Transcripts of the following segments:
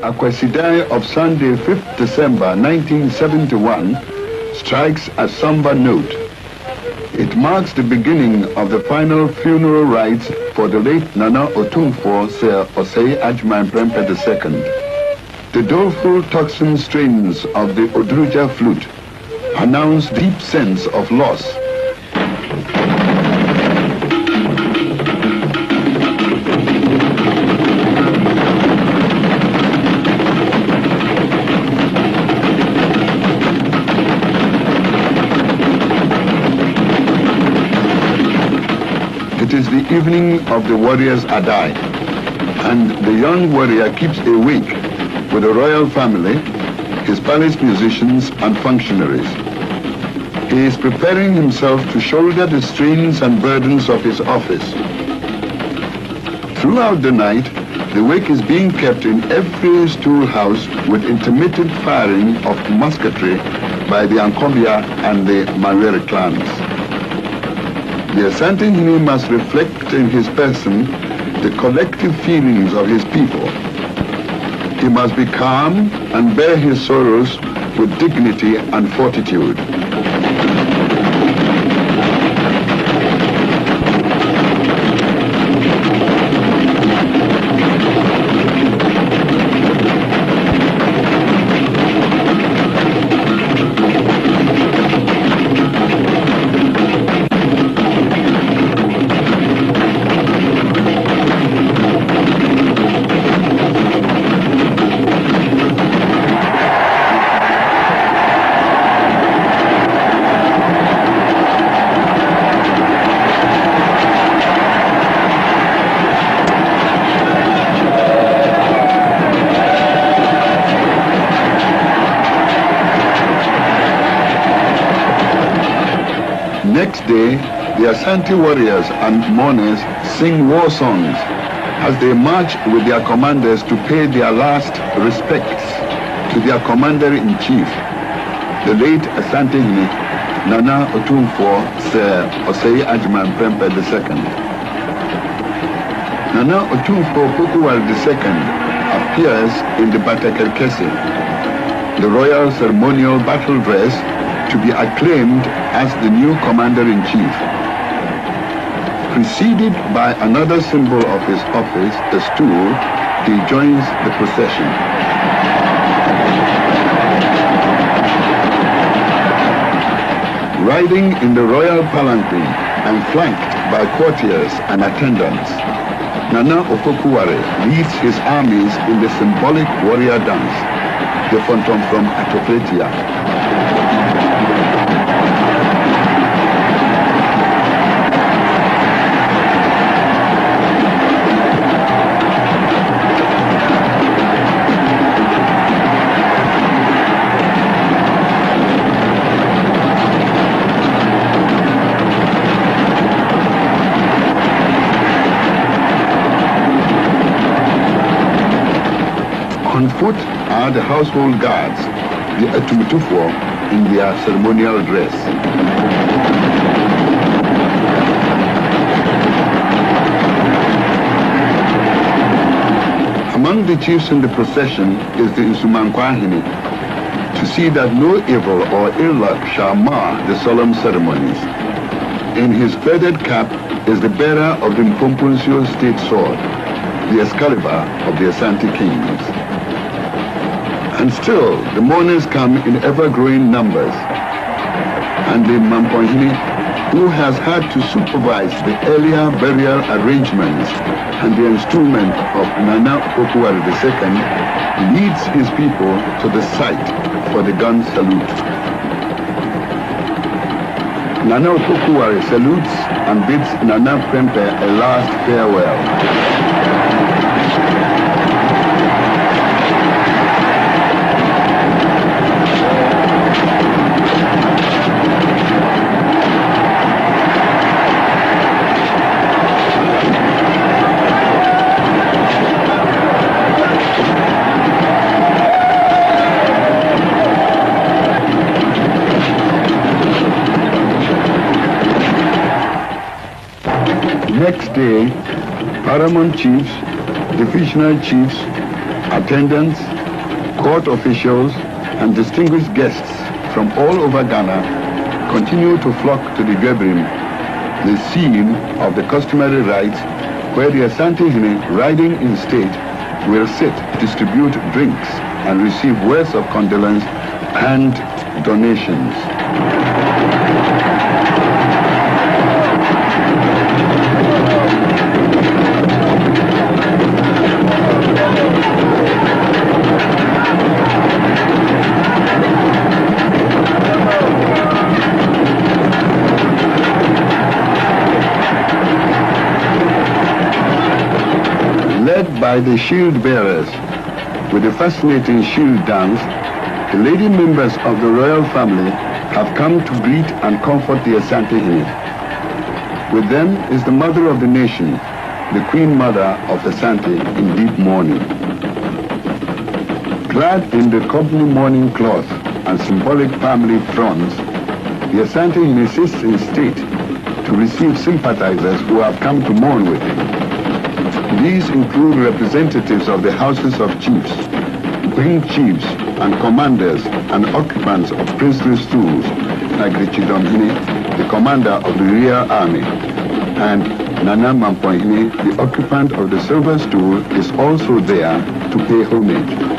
Akwasidai of Sunday, 5th December 1971, strikes a somber note. It marks the beginning of the final funeral rites for the late Nana Otumfuo Osei Agyemang Prempeh II. The doleful tocsin strains of the Odruja flute announce deep sense of loss. It is the evening of the warrior's Adai, and the young warrior keeps awake with the royal family, his palace musicians and functionaries. He is preparing himself to shoulder the strains and burdens of his office. Throughout the night, the wake is being kept in every stoolhouse with intermittent firing of musketry by the Ankobia and the Marere clans. The Asantehene must reflect in his person the collective feelings of his people. He must be calm and bear his sorrows with dignity and fortitude. Next day, the Asante warriors and mourners sing war songs as they march with their commanders to pay their last respects to their commander-in-chief, the late Asantehene Nana Otumfuo Osei Agyemang Prempeh II. Nana Otumfuo II appears in the Batakelkesi, the royal ceremonial battle dress, to be acclaimed as the new commander-in-chief. Preceded by another symbol of his office, the stool, he joins the procession. Riding in the royal palanquin and flanked by courtiers and attendants, Nana Opokuware leads his armies in the symbolic warrior dance, the Phantom from Atopletia. On foot are the household guards, the Atumtufuo, in their ceremonial dress. Among the chiefs in the procession is the Nsumankwahene, to see that no evil or ill luck shall mar the solemn ceremonies. In his feathered cap is the bearer of the Mpomponsio's state sword, the Excalibur of the Asante Kings. And still, the mourners come in ever-growing numbers. And the Mamponhini, who has had to supervise the earlier burial arrangements and the instrument of Nana Opokuware II, leads his people to the site for the gun salute. Nana Opokuware salutes and bids Nana Prempeh a last farewell. Next day, paramount chiefs, divisional chiefs, Attendants, court officials, and distinguished guests from all over Ghana continue to flock to the gathering, the scene of the customary rites where the Asantehene riding in state will sit, distribute drinks, and receive words of condolence and donations. Led by the shield bearers with the fascinating shield dance, the lady members of the royal family have come to greet and comfort the Asantehene. With them is the mother of the nation, the queen mother of Asante, in deep mourning. Clad in the company mourning cloth and symbolic family fronds, the Asantehene sits in state to receive sympathizers who have come to mourn with him. These include representatives of the houses of chiefs, wing chiefs, and commanders and occupants of princely stools, like the Chidomhene, the commander of the rear army, and Nana Mampohene, the occupant of the silver stool, is also there to pay homage.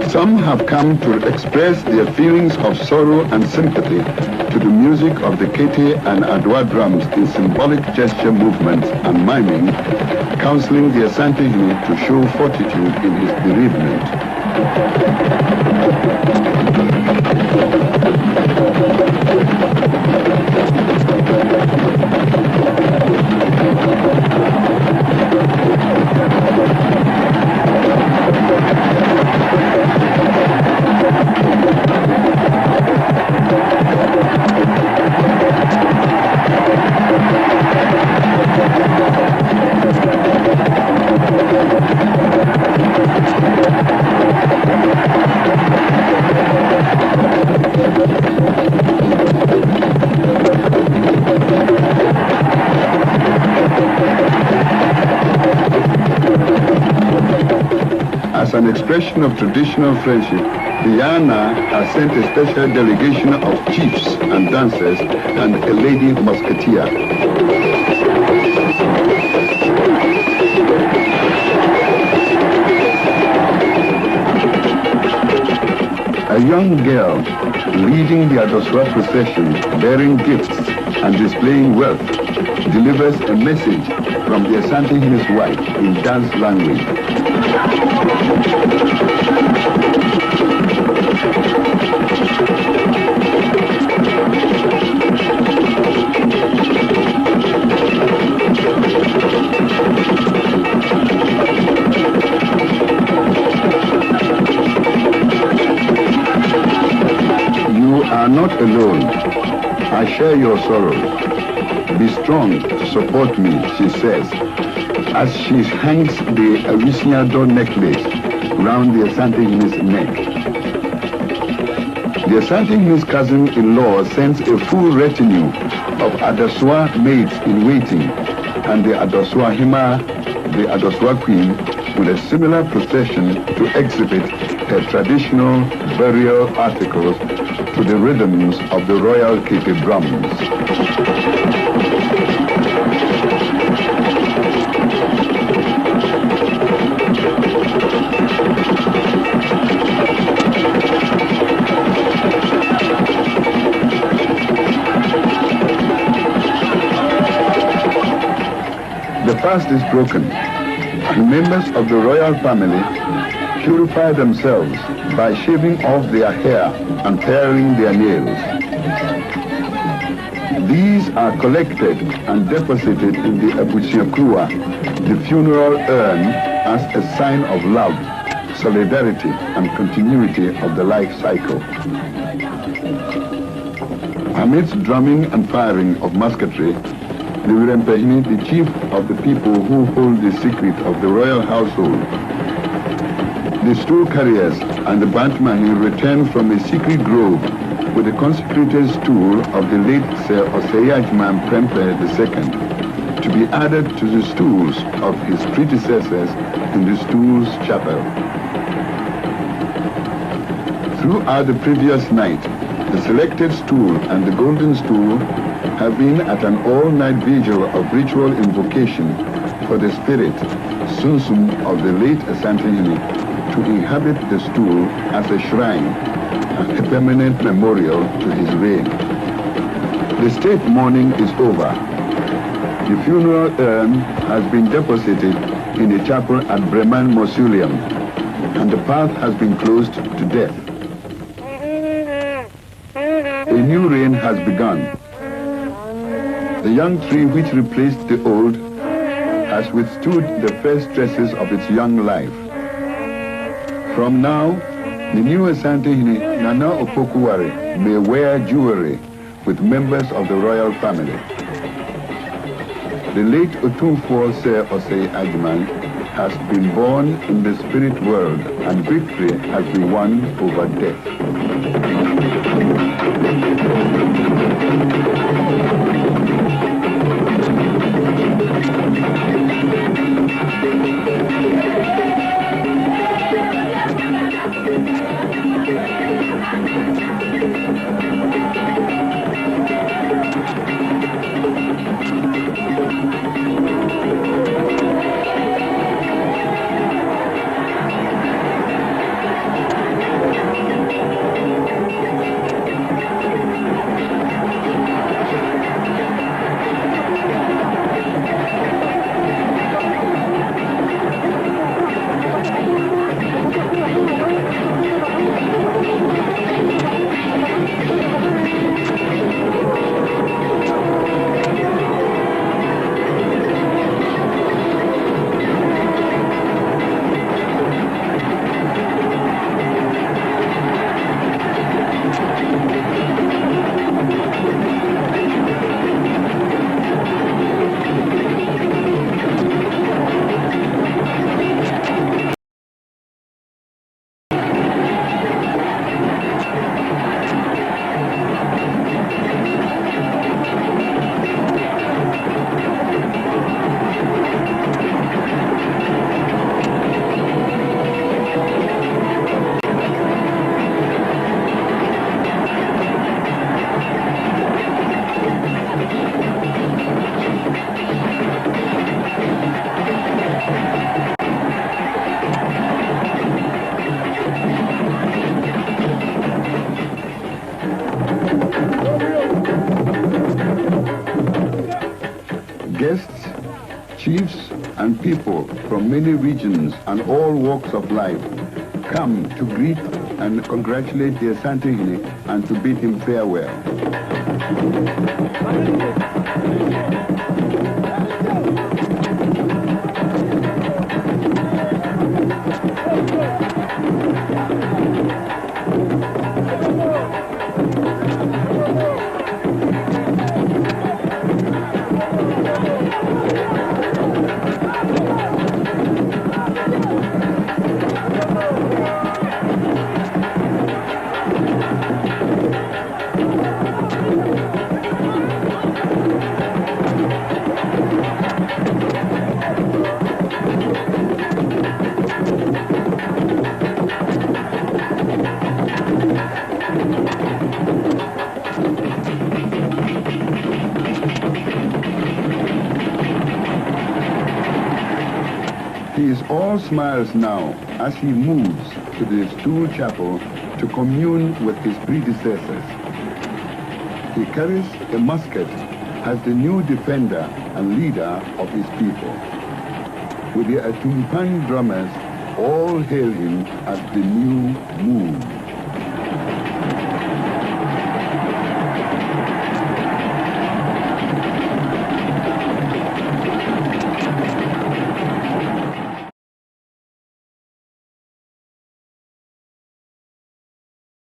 Some have come to express their feelings of sorrow and sympathy to the music of the Kete and Adwa drums in symbolic gesture movements and miming, counseling the Asantehene to show fortitude in his bereavement. As an expression of traditional friendship, the Yana has sent a special delegation of chiefs and dancers and a lady musketeer. A young girl leading the Adoswa procession, bearing gifts and displaying wealth, delivers a message from the Asantehene's wife in dance language. You are not alone. I share your sorrows. Be strong to support me, she says, as she hangs the Awisiado necklace round the Asantehene's neck. The Asantehene's cousin-in-law sends a full retinue of Adoswa maids in waiting, and the Adoswa Hima, the Adoswa queen, with a similar procession to exhibit her traditional burial articles to the rhythms of the royal Kete drums. fast is broken, and members of the royal family purify themselves by shaving off their hair and paring their nails. These are collected and deposited in the Abusiakrua, the funeral urn, as a sign of love, solidarity, and continuity of the life cycle. Amidst drumming and firing of musketry, the Prempeh, the chief of the people who hold the secret of the royal household, the stool carriers and the Bantmahi return from a secret grove with the consecrated stool of the late Sir Agyemang Prempeh II to be added to the stools of his predecessors in the Stools Chapel. Throughout the previous night, the selected stool and the golden stool have been at an all-night vigil of ritual invocation for the spirit, Sunsum, of the late Asantehene to inhabit the stool as a shrine and a permanent memorial to his reign. The state mourning is over. The funeral urn has been deposited in a chapel at Bremen Mausoleum, and the path has been closed to death. A new reign has begun. The young tree which replaced the old has withstood the first stresses of its young life. From now, the new Asantehene Nana Opokuware may wear jewelry with members of the royal family. The late Otumfuo Sir Osei Agyemang has been born in the spirit world, and victory has been won over death. Guests, chiefs, and people from many regions and all walks of life come to greet and congratulate the Asantehene and to bid him farewell. He is all smiles now as he moves to the Stool Chapel to commune with his predecessors. He carries a musket as the new defender and leader of his people. with the Atumpan drummers all hailing as the new moon.